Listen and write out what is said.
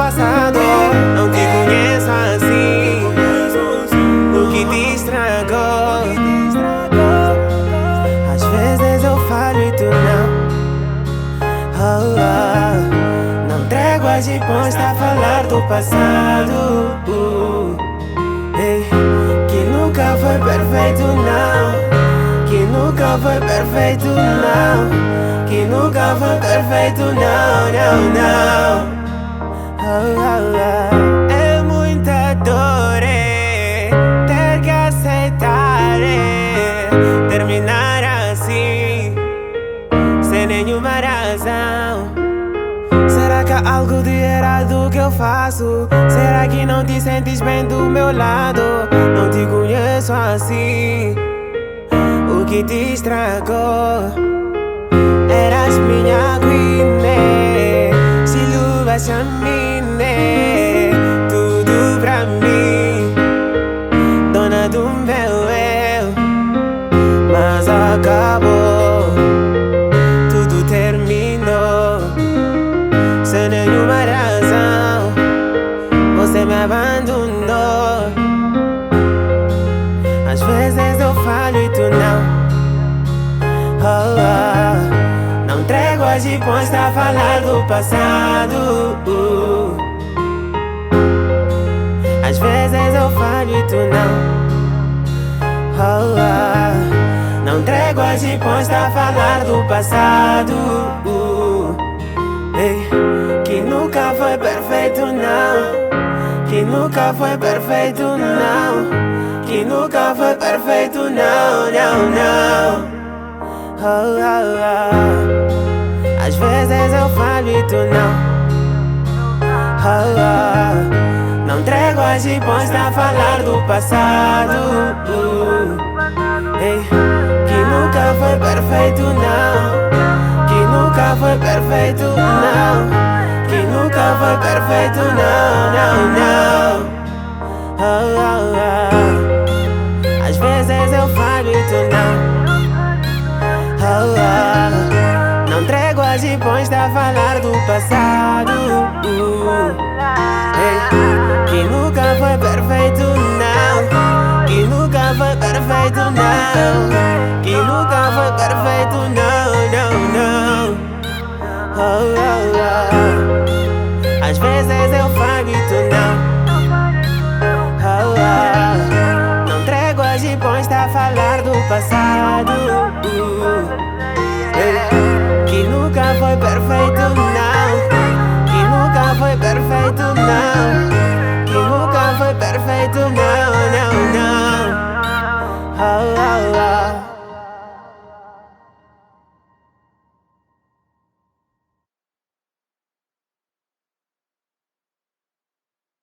passado. Não te conheço assim, o que te estragou. Às vezes eu falo e tu não. Não tréguas e pões-te a falar do passado. Ei, que nunca foi perfeito não, que nunca foi perfeito não, que nunca foi perfeito não, não. É muita dor ter que aceitar terminar assim, sem nenhuma razão. Será que há algo de errado que eu faço? Será que não te sentes bem do meu lado? Não te conheço assim, o que te estragou? Eras minha queen, se luva chamine, tudo pra mim, dona do meu eu. Mas acabou, tudo terminou, sem nenhuma razão, você me abandonou. Às vezes eu falo e tu não. Não tréguas e pões-te a falar do passado. Às vezes eu falo e tu não. Não tréguas e pões-te a falar do passado. Ei, que nunca foi perfeito não, que nunca foi perfeito não, que nunca foi perfeito não, não, não. Às vezes eu falo e tu não. Não tréguas e pões-te a falar do passado. Ei, que nunca foi perfeito não, que nunca foi perfeito não, que nunca foi perfeito não, não, não. Às vezes eu falo e tu não. Não tréguas e pões-te a falar do passado. Ei, que nunca foi perfeito não, que nunca foi perfeito não, que nunca foi perfeito não, não, não. Às vezes eu falo e tu não. Não tréguas e pões-te a falar do passado. Que nunca foi perfeito não, que nunca foi perfeito não.